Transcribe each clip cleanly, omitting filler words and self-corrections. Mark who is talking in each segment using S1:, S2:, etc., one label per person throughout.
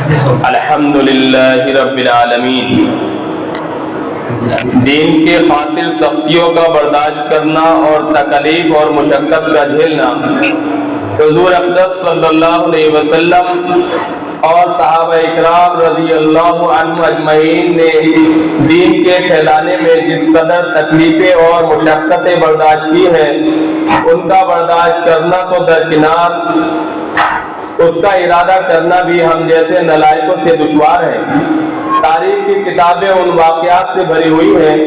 S1: الحمدللہ رب العالمین۔ دین کے خاطر سختیوں کا برداشت کرنا اور تکلیف اور مشقت کا جھیلنا حضور اقدس صلی اللہ علیہ وسلم اور صحابہ اکرام رضی اللہ عنہم اجمعین نے دین کے پھیلانے میں جس قدر تکلیفیں اور مشقتیں برداشت کی ہیں، ان کا برداشت کرنا تو درکنار، اس کا ارادہ کرنا بھی ہم جیسے نالائقوں سے دشوار ہے۔ تاریخ کی کتابیں ان واقعات سے بھری ہوئی ہیں،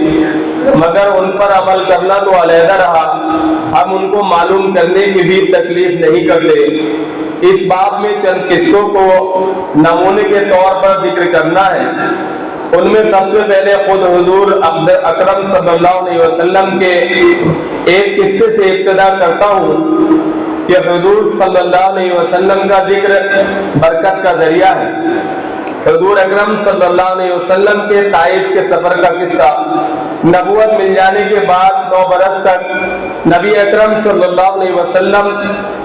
S1: مگر ان پر عمل کرنا تو علیحدہ رہا، ہم ان کو معلوم کرنے کی بھی تکلیف نہیں کرتے۔ اس باب میں چند قصوں کو نمونے کے طور پر ذکر کرنا ہے۔ ان میں سب سے پہلے خود حضور اکرم صلی اللہ علیہ وسلم کے ایک قصے سے ابتدا کرتا ہوں کہ حضور صلی اللہ علیہ وسلم کا ذکر برکت کا ذریعہ ہے۔ حضور اکرم صلی اللہ علیہ وسلم کے طائف کے سفر کا قصہ۔ نبوت مل جانے کے بعد 9 برس تک نبی اکرم صلی اللہ علیہ وسلم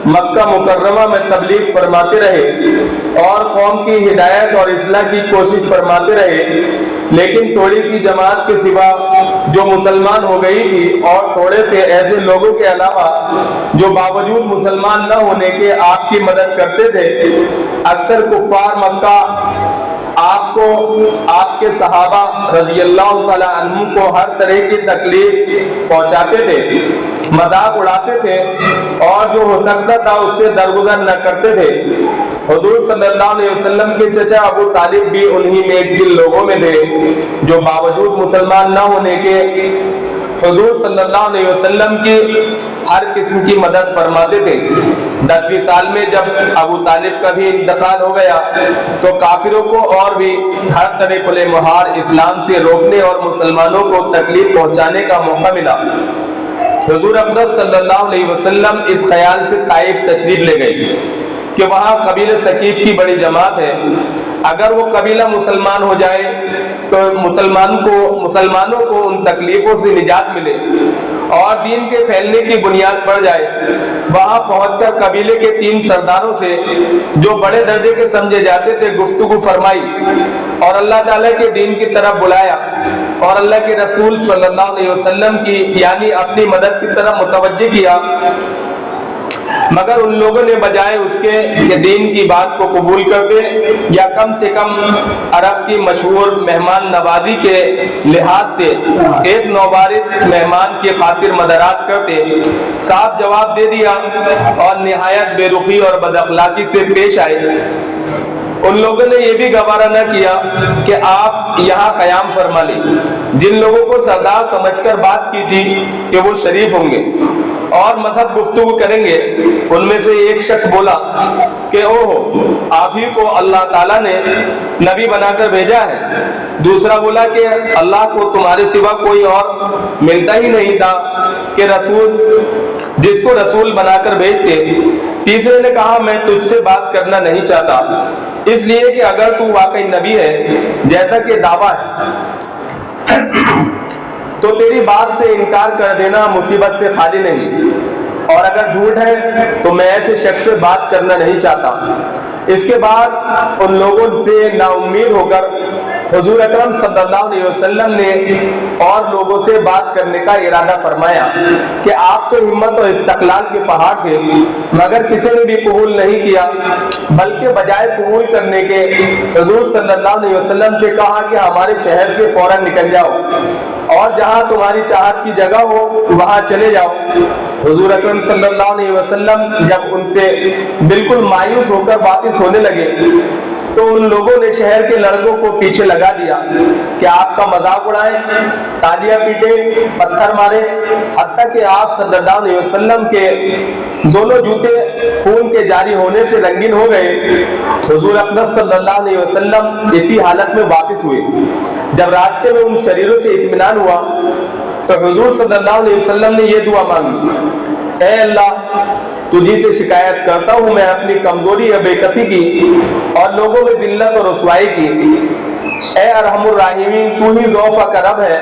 S1: مکہ مکرمہ میں تبلیغ فرماتے رہے اور قوم کی ہدایت اور اصلاح کی کوشش فرماتے رہے، لیکن تھوڑی سی جماعت کے سوا جو مسلمان ہو گئی تھی اور تھوڑے سے ایسے لوگوں کے علاوہ جو باوجود مسلمان نہ ہونے کے آپ کی مدد کرتے تھے، اکثر کفار مکہ آپ کو، آپ کے صحابہ رضی اللہ تعالی عنہم کو ہر طرح کی تکلیف پہنچاتے تھے، مذاق اڑاتے تھے اور جو ہو سکتا تھا اس سے درگزر نہ کرتے تھے۔ حضور صلی اللہ علیہ وسلم کے چچا ابو طالب بھی انہی میں جن لوگوں میں تھے جو باوجود مسلمان نہ ہونے کے حضور صلی اللہ علیہ وسلم کی ہر قسم کی مدد فرماتے تھے۔ 10ویں سال میں جب ابو طالب کا بھی انتقال ہو گیا تو کافروں کو اور بھی ہر طرح کھلے مہار اسلام سے روکنے اور مسلمانوں کو تکلیف پہنچانے کا موقع ملا۔ حضور اقدس صلی اللہ علیہ وسلم اس خیال سے طائف تشریف لے گئے کہ وہاں قبیلہ ثقیف کی بڑی جماعت ہے، اگر وہ قبیلہ مسلمان ہو جائے تو مسلمانوں کو ان تکلیفوں سے نجات ملے اور دین کے پھیلنے کی بنیاد بڑھ جائے۔ وہاں پہنچ کر قبیلے کے 3 سرداروں سے جو بڑے درجے کے سمجھے جاتے تھے گفتگو فرمائی اور اللہ تعالیٰ کے دین کی طرف بلایا اور اللہ کے رسول صلی اللہ علیہ وسلم کی یعنی اپنی مدد کی طرف متوجہ کیا، مگر ان لوگوں نے بجائے اس کے کہ دین کی بات کو قبول کرتے یا کم سے کم عرب کی مشہور مہمان نوازی کے لحاظ سے ایک نوبارد مہمان کی خاطر مدارات کرتے، صاف جواب دے دیا اور نہایت بے رخی اور بد اخلاقی سے پیش آئے۔ ان لوگوں نے یہ بھی گوارا نہ کیا کہ آپ یہاں قیام فرما لیں۔ جن لوگوں کو سردار سمجھ کر بات کی تھی کہ وہ شریف ہوں گے اور مذہب گفتگو کریں گے، ان میں سے ایک شخص بولا کہ اوہ، آپ ہی کو اللہ تعالیٰ نے نبی بنا کر بھیجا ہے۔ دوسرا بولا کہ اللہ کو تمہارے سوا کوئی اور ملتا ہی نہیں تھا کہ رسول جس کو رسول بنا کر بھیجتے۔ تیسرے نے کہا میں تجھ سے بات کرنا نہیں چاہتا، اس لیے کہ اگر تو واقعی نبی ہے جیسا کہ دعویٰ ہے تو تیری بات سے انکار کر دینا مصیبت سے خالی نہیں، اور اگر جھوٹ ہے تو میں ایسے شخص سے بات کرنا نہیں چاہتا۔ اس کے بعد ان لوگوں سے نا امید ہو کر حضور اکرم صلی اللہ علیہ وسلم نے اور لوگوں سے بات کرنے کا ارادہ فرمایا کہ آپ تو ہمت اور استقلال کے پہاڑ تھے، مگر کسی نے بھی قبول نہیں کیا، بلکہ بجائے قبول کرنے کے حضور صلی اللہ علیہ وسلم سے کہا کہ ہمارے شہر سے فوراً نکل جاؤ اور جہاں تمہاری چاہت کی جگہ ہو وہاں چلے جاؤ۔ حضور اکرم صلی اللہ علیہ وسلم جب ان سے بالکل مایوس ہو کر واپس ہونے لگے تو ان لوگوں نے شہر کے لڑکوں کو پیچھے لگا دیا کہ آپ کا مذاق اڑائیں، تالیاں پیٹے، پتھر مارے، حتیٰ کہ آپ صلی اللہ علیہ وسلم کے دونوں جوتے خون کے جاری ہونے سے رنگین ہو گئے۔ حضور اقدس صلی اللہ علیہ وسلم اسی حالت میں واپس ہوئے۔ جب راستے میں ان شریروں سے اطمینان ہوا تو حضور صلی اللہ علیہ وسلم نے یہ دعا مانگی، اے اللہ، تجھی سے شکایت کرتا ہوں میں اپنی کمزوری یا بے کسی کی اور لوگوں میں ذلت اور رسوائی کی۔ اے ارحم الراحمین، تو ہی ضعف کا رب ہے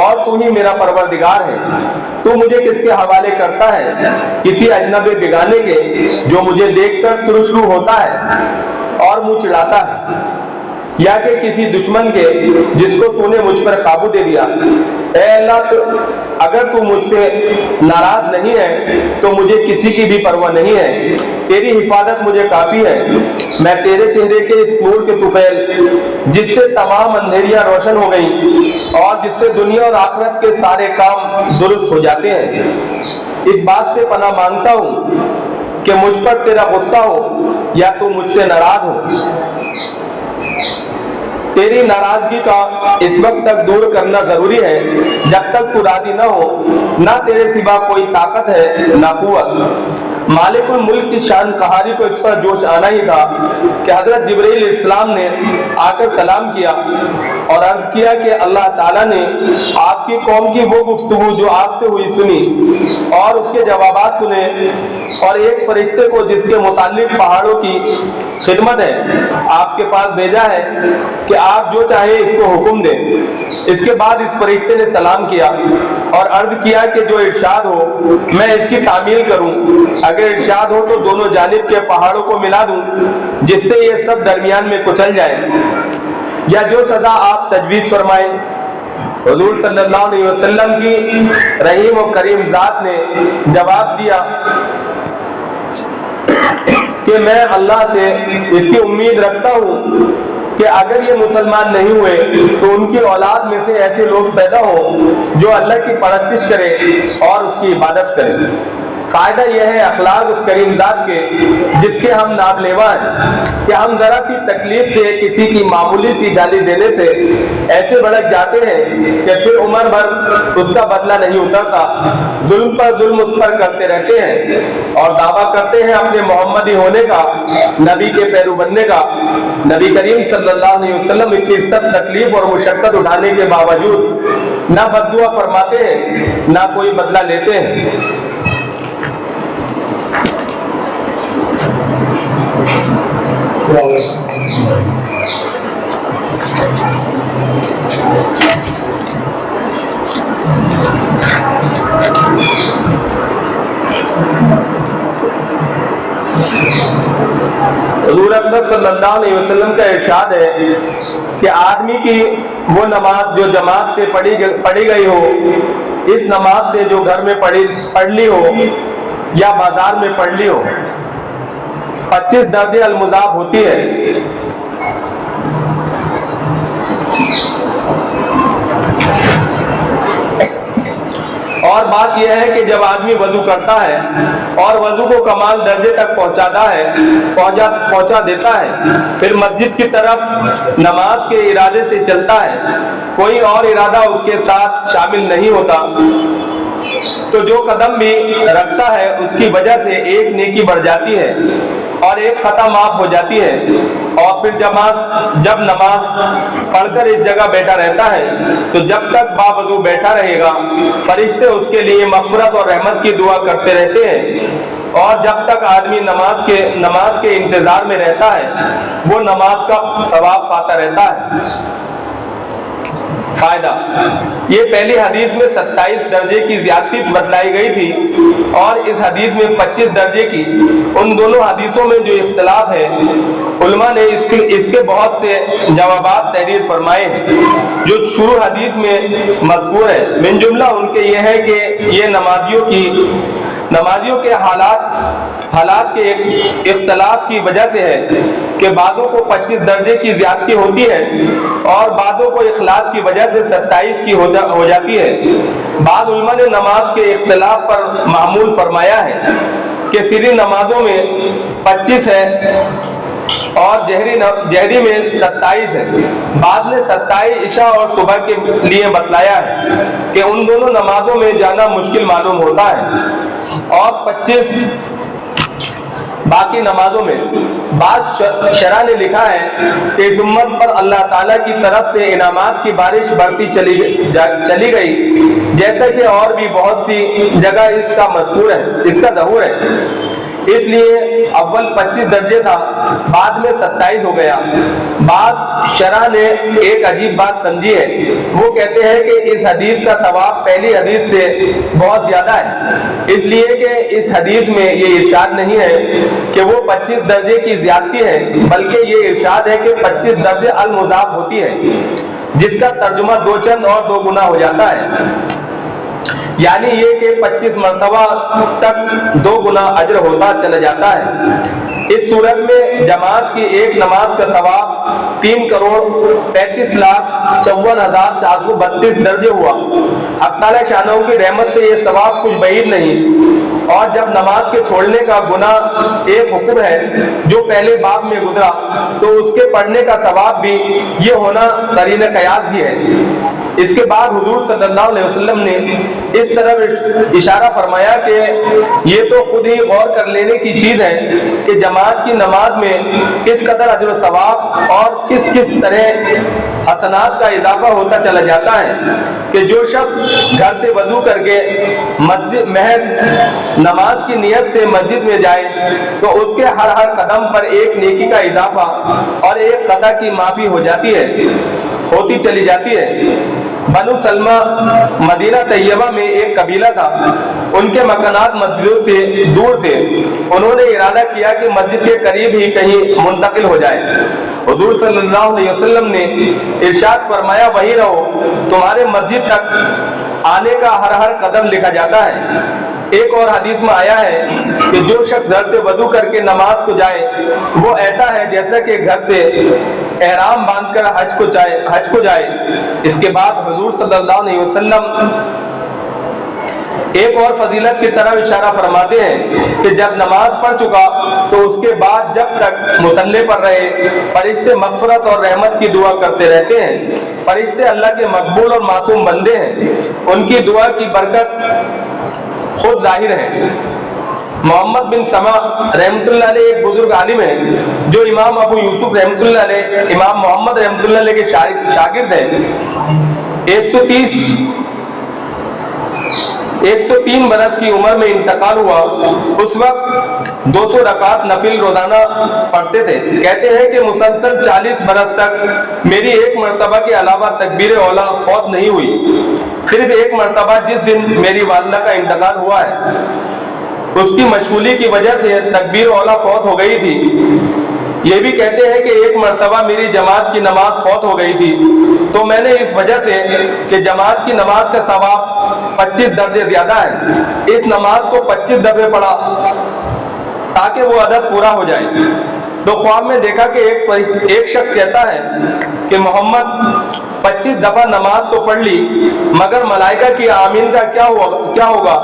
S1: اور تو ہی میرا پروردگار ہے۔ تو مجھے کس کے حوالے کرتا ہے؟ کسی اجنبی بیگانے کے جو مجھے دیکھ کر سرشرو ہوتا ہے اور منہ چڑھاتا ہے، یا کہ کسی دشمن کے جس کو تو نے مجھ پر قابو دے دیا، اے اللہ اگر تو مجھ سے ناراض نہیں ہے تو مجھے کسی کی بھی پرواہ نہیں ہے، تیری حفاظت مجھے کافی ہے، میں تیرے چہرے کے اس نور کے طفیل جس سے تمام اندھیریاں روشن ہو گئیں اور جس سے دنیا اور آخرت کے سارے کام درست ہو جاتے ہیں، اس بات سے پناہ مانگتا ہوں کہ مجھ پر تیرا غصہ ہو یا تو مجھ سے ناراض ہو۔ تیری ناراضگی کا اس وقت تک دور کرنا ضروری ہے جب تک تو راضی نہ ہو، نہ تیرے سوا کوئی طاقت ہے نہ قوت۔ مالک الملک کی شان قہاری کو اس پر جوش آنا ہی تھا کہ حضرت جبرائیل علیہ السلام نے آ کر سلام کیا اور عرض کیا کہ اللہ تعالیٰ نے آپ کی قوم کی وہ گفتگو جو آپ سے ہوئی سنی اور اس کے جوابات سنے، اور ایک فرشتے کو جس کے متعلق پہاڑوں کی خدمت ہے آپ کے پاس بھیجا ہے کہ آپ جو چاہے اس کو حکم دیں۔ اس کے بعد اس فرشتے نے سلام کیا اور عرض کیا کہ جو ارشاد ہو میں اس کی تعمیل کروں، اگر ارشاد ہو تو دونوں جانب کے پہاڑوں کو ملا دوں جس سے یہ سب درمیان میں کچل جائے، یا جو سزا آپ تجویز فرمائیں۔ حضور صلی اللہ علیہ وسلم کی رحیم و کریم ذات نے جواب دیا کہ میں اللہ سے اس کی امید رکھتا ہوں کہ اگر یہ مسلمان نہیں ہوئے تو ان کی اولاد میں سے ایسے لوگ پیدا ہوں جو اللہ کی پرستش کرے اور اس کی عبادت کرے۔ قاعدہ یہ ہے اخلاق اس کریم ذات کے جس کے ہم نام لیوا ہیں کہ ہم ذرا سی تکلیف سے کسی کی معمولی سی گالی دینے سے ایسے بھڑک جاتے ہیں کہ پھر عمر بھر اس کا بدلہ نہیں اترتا، ظلم پر ظلم اس پر کرتے رہتے ہیں اور دعویٰ کرتے ہیں اپنے محمدی ہونے کا، نبی کے پیرو بننے کا۔ نبی کریم صلی اللہ علیہ وسلم اتنی سخت تکلیف اور مشقت اٹھانے کے باوجود نہ بددعا فرماتے ہیں نہ کوئی بدلہ لیتے ہیں۔ حضور اکرم صلی اللہ علیہ وسلم کا ارشاد ہے کہ آدمی کی وہ نماز جو جماعت سے پڑھی گئی ہو، اس نماز سے جو گھر میں پڑھ لی ہو یا بازار میں پڑھ لی ہو، 25 درجے المضاف ہوتی ہے۔ اور بات یہ ہے کہ جب آدمی وضو کرتا ہے اور وضو کو کمال درجے تک پہنچا دیتا ہے، پھر مسجد کی طرف نماز کے ارادے سے چلتا ہے، کوئی اور ارادہ اس کے ساتھ شامل نہیں ہوتا، تو جو قدم بھی رکھتا ہے اس کی وجہ سے ایک نیکی بڑھ جاتی ہے اور ایک خطا معاف ہو جاتی ہے، اور پھر جب نماز پڑھ کر اس جگہ بیٹھا رہتا ہے تو جب تک باوضو بیٹھا رہے گا فرشتے اس کے لیے مغفرت اور رحمت کی دعا کرتے رہتے ہیں، اور جب تک آدمی نماز کے انتظار میں رہتا ہے وہ نماز کا ثواب پاتا رہتا ہے۔ فائدہ یہ پہلی حدیث میں 27 درجے کی زیادتی بتلائی گئی تھی اور اس حدیث میں 25 درجے کی۔ ان دونوں حدیثوں میں جو اختلاف ہے علماء نے اس کے بہت سے جوابات تحریر فرمائے ہیں جو شروع حدیث میں مذکور ہے۔ من جملہ ان کے یہ ہے کہ یہ نمازیوں کے حالات کے اختلاف کی وجہ سے ہے کہ بعضوں کو 25 درجے کی زیادتی ہوتی ہے اور بعضوں کو اخلاص کی وجہ سے 27 کی ہو جاتی ہے۔ بعض علماء نے نماز کے اختلاف پر معمول فرمایا ہے کہ سری نمازوں میں 25 ہے اور جہری میں 27 ہے۔ بعد نے 27 عشاء اور صبح کے لیے بتلایا ہے کہ ان دونوں نمازوں میں جانا مشکل معلوم ہوتا ہے، اور 25 باقی نمازوں میں۔ بعض شرح نے لکھا ہے کہ اس امت پر اللہ تعالیٰ کی طرف سے انعامات کی بارش برتی چلی گئی، جیسا کہ اور بھی بہت سی جگہ اس کا ظہور ہے۔ اس لیے اول 25 درجے تھا، بعد میں 27 ہو گیا۔ بعض شرح نے ایک عجیب بات سمجھی ہے، وہ کہتے ہیں کہ اس حدیث کا ثواب پہلی حدیث سے بہت زیادہ ہے، اس لیے کہ اس حدیث میں یہ ارشاد نہیں ہے کہ وہ 25 درجے کی زیادتی ہے، بلکہ یہ ارشاد ہے کہ 25 درجے المضاف ہوتی ہے، جس کا ترجمہ دو چند اور دو گنا ہو جاتا ہے، یعنی یہ کہ 25 مرتبہ تک 2 گنا اجر ہوتا چلا جاتا ہے۔ اس صورت میں جماعت کی ایک نماز کا ثواب 3,35,54,432 درجے ہوا۔ حق تعالی شانہ کی رحمت سے یہ ثواب کچھ بعید نہیں، اور جب نماز کے چھوڑنے کا گناہ ایک حکم ہے جو پہلے باب میں گزرا، تو اس کے پڑھنے کا ثواب بھی یہ ہونا قرین قیاس بھی ہے۔ اس کے بعد حضور صلی اللہ علیہ وسلم نے اس طرف اشارہ فرمایا کہ یہ تو خود ہی غور کر لینے کی چیز ہے کہ جماعت کی نماز میں کس قدر اجر و ثواب اور کس طرح حسنات کا اضافہ ہوتا چلا جاتا ہے، کہ جو شخص گھر سے وضو کر کے مسجد محض نماز کی نیت سے مسجد میں جائے تو اس کے ہر قدم پر ایک نیکی کا اضافہ اور ایک خطا کی معافی ہوتی چلی جاتی ہے۔ بنو سلمہ مدینہ طیبہ میں ایک قبیلہ تھا، ان کے مکانات مسجدوں سے دور تھے، انہوں نے ارادہ کیا کہ مسجد کے قریب ہی کہیں منتقل ہو جائے۔ حضور صلی اللہ علیہ وسلم نے ارشاد فرمایا وہیں رہو، تمہارے مسجد تک آنے کا ہر قدم لکھا جاتا ہے۔ ایک اور حدیث میں آیا ہے کہ جو شخص گھر سے وضو کر کے نماز کو جائے وہ ایسا ہے جیسا کہ گھر سے احرام باندھ کر حج کو جائے۔ اس کے بعد حضور صلی اللہ علیہ وسلم ایک اور فضیلت کی طرف اشارہ فرماتے ہیں کہ جب نماز پڑھ چکا تو اس کے بعد جب تک مصلی پر رہے فرشتے مغفرت اور رحمت کی دعا کرتے رہتے ہیں۔ فرشتے اللہ کے مقبول اور معصوم بندے ہیں، ان کی دعا کی برکت خود ظاہر ہے۔ محمد بن سما رحمۃ اللہ علیہ ایک بزرگ عالم ہے جو امام ابو یوسف رحمۃ اللہ علیہ، امام محمد رحمۃ اللہ علیہ کے شاگرد ہیں۔ 103 برس کی عمر میں انتقال ہوا۔ اس وقت 200 رکعت نفل روزانہ پڑھتے تھے۔ کہتے ہیں کہ مسلسل 40 برس تک میری ایک مرتبہ کے علاوہ تکبیر اولا فوت نہیں ہوئی، صرف ایک مرتبہ جس دن میری والدہ کا انتقال ہوا ہے، اس کی مشغولی کی وجہ سے تکبیر اولا فوت ہو گئی تھی۔ یہ بھی کہتے ہیں کہ ایک مرتبہ میری جماعت کی نماز فوت ہو گئی تھی، تو میں نے اس وجہ سے کہ جماعت کی نماز کا ثواب 25 درجے زیادہ ہے، اس نماز کو 25 دفعے پڑھا تاکہ وہ عدد پورا ہو جائے۔ تو خواب میں دیکھا کہ ایک شخص کہتا ہے کہ محمد 25 دفعہ نماز تو پڑھ لی، مگر ملائکہ کی آمین کا کیا ہوگا؟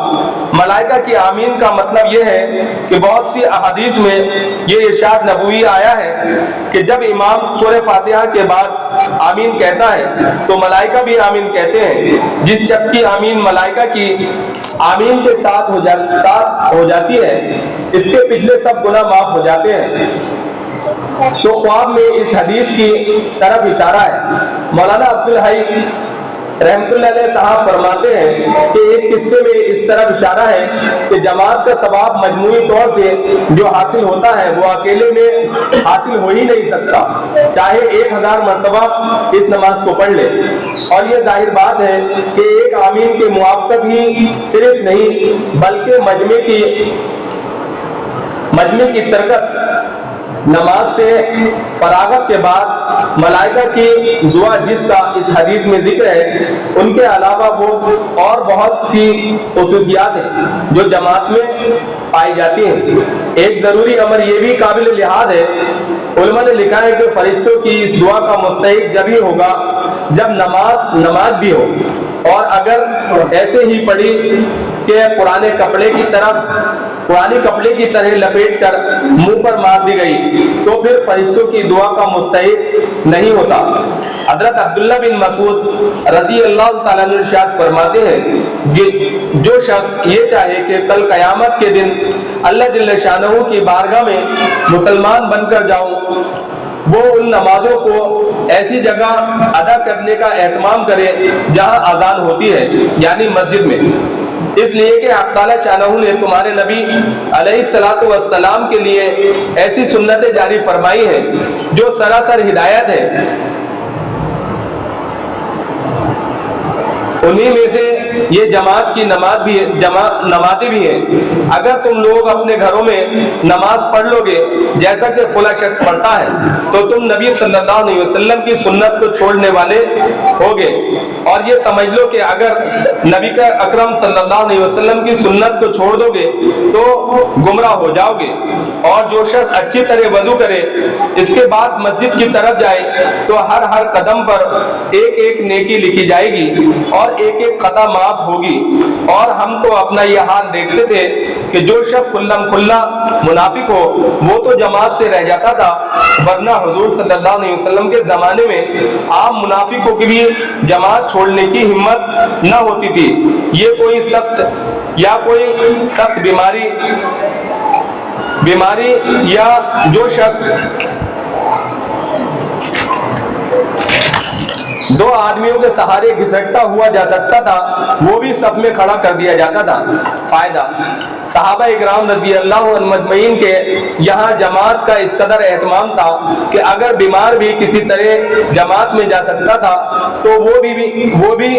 S1: ملائکہ کی آمین کا مطلب یہ ہے کہ بہت سی احادیث میں یہ ارشاد نبوی آیا ہے کہ جب امام سورہ فاتحہ کے بعد آمین کہتا ہے تو ملائکہ بھی آمین کہتے ہیں۔ جس شخص کی آمین ملائکہ کی آمین کے ساتھ ہو جاتی ہے، اس کے پچھلے سب گناہ معاف ہو جاتے ہیں۔ تو خواب میں اس حدیث کی طرف اشارہ ہے۔ مولانا عبدالحی رحمۃ اللہ علیہ صاحب فرماتے ہیں کہ اس قصے میں اس طرف اشارہ ہے کہ جماعت کا ثواب مجموعی طور سے جو حاصل ہوتا ہے وہ اکیلے میں حاصل ہو ہی نہیں سکتا، چاہے 1000 مرتبہ اس نماز کو پڑھ لے۔ اور یہ ظاہر بات ہے کہ ایک آمین کی موافقت ہی صرف نہیں بلکہ مجمع کی ترکت نماز سے فراغت کے بعد ملائکہ کی دعا جس کا اس حدیث میں ذکر ہے، ان کے علاوہ وہ اور بہت سی خصوصیات ہیں جو جماعت میں پائی جاتی ہیں۔ ایک ضروری امر یہ بھی قابل لحاظ ہے، علماء نے لکھا ہے کہ فرشتوں کی اس دعا کا مستحق جب ہی ہوگا جب نماز بھی ہو، اور اگر ایسے ہی پڑھی کہ پرانے کپڑے کی طرح لپیٹ کر منہ پر مار دی گئی تو پھر فرشتوں کی دعا کا مستحق نہیں ہوتا۔ حضرت عبداللہ بن مسعود رضی اللہ تعالیٰ عنہ ارشاد فرماتے ہیں کہ جو شخص یہ چاہے کہ کل قیامت کے دن اللہ جل شانہ کی بارگاہ میں مسلمان بن کر جاؤں، وہ ان نمازوں کو ایسی جگہ ادا کرنے کا اہتمام کرے جہاں اذان ہوتی ہے، یعنی مسجد میں۔ اس لیے کہ اللہ تعالیٰ شانہ نے تمہارے نبی علیہ الصلوۃ والسلام کے لیے ایسی سنتیں جاری فرمائی ہیں جو سراسر ہدایت ہے۔ انہی میں سے یہ جماعت کی نماز بھی ہے، نمازیں بھی ہیں۔ اگر تم لوگ اپنے گھروں میں نماز پڑھ لو گے جیسا کہ فلاں شخص پڑھتا ہے تو تم نبی صلی اللہ علیہ وسلم کی سنت کو چھوڑنے والے ہوگے، اور یہ سمجھ لو کہ اگر نبی کا اکرم صلی اللہ علیہ وسلم کی سنت کو چھوڑ دو گے تو گمراہ ہو جاؤ گے۔ اور جو شخص اچھی طرح وضو کرے اس کے بعد مسجد کی طرف جائے تو ہر قدم پر ایک ایک نیکی لکھی جائے گی اور ایک ایک خطا معاف ہوگی۔ اور ہم تو اپنا یہ حال دیکھتے تھے کہ جو شخص کھلا منافق ہو وہ تو جماعت سے رہ جاتا تھا، ورنہ حضور صلی اللہ علیہ وسلم کے زمانے میں عام منافقوں کی بھی جماعت چھوڑنے کی ہمت نہ ہوتی تھی۔ یہ کوئی سخت بیماری یا جو شخص دو آدمیوں کے سہارے گھسٹتا ہوا جا سکتا تھا وہ بھی صف میں کھڑا کر دیا جاتا تھا۔ فائدہ، صحابہ اکرام رضی اللہ عنہم اجمعین کے یہاں جماعت کا اس قدر اہتمام تھا کہ اگر بیمار بھی کسی طرح جماعت میں جا سکتا تھا تو وہ بھی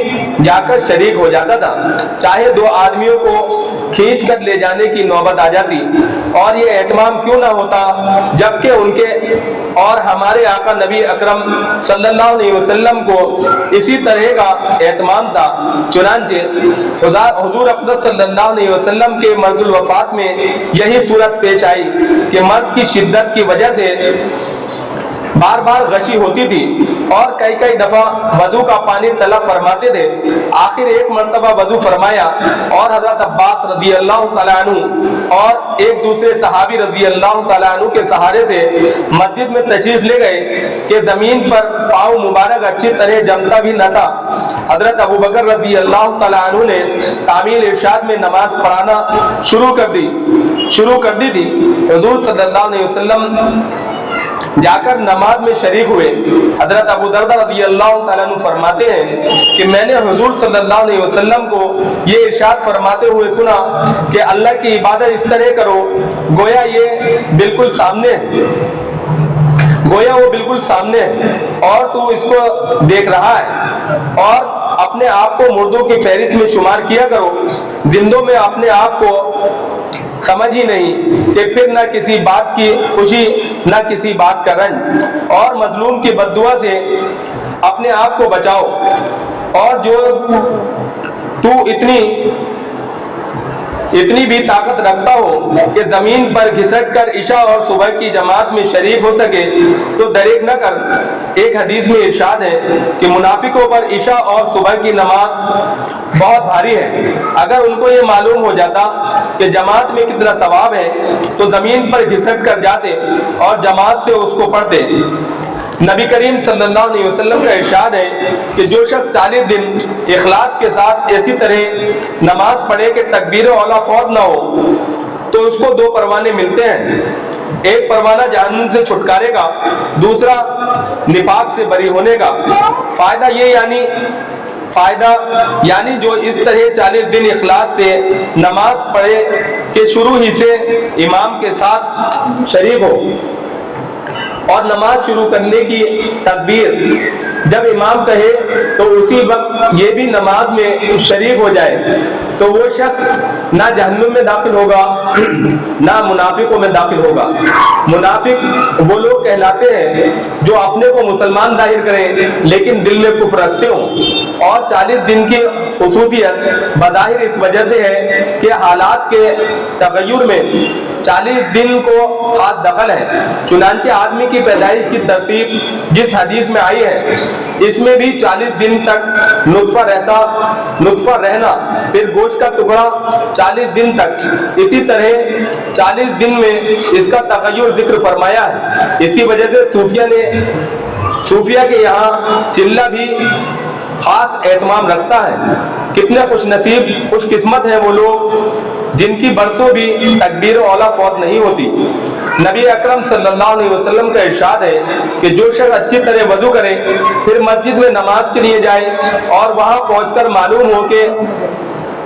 S1: جا کر شریک ہو جاتا تھا، چاہے دو آدمیوں کو کھینچ کر لے جانے کی نوبت آ جاتی۔ اور یہ اہتمام کیوں نہ ہوتا جبکہ ان کے اور ہمارے آقا نبی اکرم صلی اللہ علیہ وسلم کو اسی طرح کا اہتمام تھا۔ چنانچہ حضور اقدس صلی اللہ علیہ وسلم کے مرض الوفات میں یہی صورت پیش آئی کہ مرض کی شدت کی وجہ سے بار بار غشی ہوتی تھی اور کئی دفعہ وضو کا پانی طلب فرماتے تھے۔ آخر ایک مرتبہ وضو فرمایا اور حضرت عباس رضی اللہ تعالیٰ عنہ اور ایک دوسرے صحابی رضی اللہ تعالیٰ عنہ کے سہارے سے مسجد میں تشریف لے گئے کہ زمین پر پاؤں مبارک اچھی طرح جمتا بھی نہ تھا۔ حضرت ابوبکر رضی اللہ تعالیٰ عنہ نے تعمیل ارشاد میں نماز پڑھانا شروع کر دی تھی۔ حضور صلی اللہ علیہ وسلم جا کر نماز میں شریک ہوئے۔ حضرت ابو دردہ رضی اللہ تعالیٰ عنہ فرماتے ہیں کہ میں نے حضور صلی اللہ علیہ وسلم کو یہ ارشاد فرماتے ہوئے سنا کہ اللہ کی عبادت اس طرح کرو گویا وہ بالکل سامنے ہے اور تو اس کو دیکھ رہا ہے، اور اپنے آپ کو مردوں کی فہرست میں شمار کیا کرو، زندوں میں اپنے آپ کو سمجھ ہی نہیں کہ پھر نہ کسی بات کی خوشی نہ کسی بات کا رنج، اور مظلوم کی بد دعا سے اپنے آپ کو بچاؤ، اور جو تو اتنی بھی طاقت رکھتا ہو کہ زمین پر گھسٹ کر عشاء اور صبح کی جماعت میں شریک ہو سکے تو دریغ نہ کر۔ ایک حدیث میں ارشاد ہے کہ منافقوں پر عشاء اور صبح کی نماز بہت بھاری ہے، اگر ان کو یہ معلوم ہو جاتا کہ جماعت میں کتنا ثواب ہے تو زمین پر گھسٹ کر جاتے اور جماعت سے اس کو پڑھتے۔ نبی کریم صلی اللہ علیہ وسلم کا ارشاد ہے کہ جو شخص 40 دن اخلاص کے ساتھ ایسی طرح نماز پڑھے کہ تکبیر اولا فوت نہ ہو تو اس کو 2 پروانے ملتے ہیں، ایک پروانہ جہنم سے چھٹکارے کا، دوسرا نفاق سے بری ہونے کا۔ فائدہ یعنی جو اس طرح 40 دن اخلاص سے نماز پڑھے کہ شروع ہی سے امام کے ساتھ شریک ہو، اور نماز شروع کرنے کی تکبیر جب امام کہے تو اسی وقت یہ بھی نماز میں شریک ہو جائے تو وہ شخص نہ جہنم میں داخل ہوگا نہ منافقوں میں داخل ہوگا۔ منافق وہ لوگ کہلاتے ہیں جو اپنے کو مسلمان ظاہر کریں لیکن دل میں کفر رکھتے ہوں، اور 40 دن کی خصوصیت بظاہر اس وجہ سے ہے کہ حالات کے تغیر میں 40 دن کو خاص دخل ہے۔ چنانچہ آدمی کی پیدائش کی ترتیب جس حدیث میں آئی ہے اس میں بھی 40 دن تک نطفہ رہنا، پھر گوشت کا ٹکڑا 40 دن تک، اسی طرح 40 دن میں اس کا تغیر ذکر فرمایا ہے۔ اسی وجہ سے صوفیہ کے یہاں چلہ بھی خاص اہتمام رکھتا ہے۔ کتنے خوش نصیب خوش قسمت ہیں وہ لوگ جن کی برسوں بھی تکبیر اولا فوت نہیں ہوتی۔ نبی اکرم صلی اللہ علیہ وسلم کا ارشاد ہے کہ جو شخص اچھی طرح وضو کرے پھر مسجد میں نماز کے لیے جائے اور وہاں پہنچ کر معلوم ہو کہ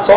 S1: 100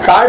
S1: 60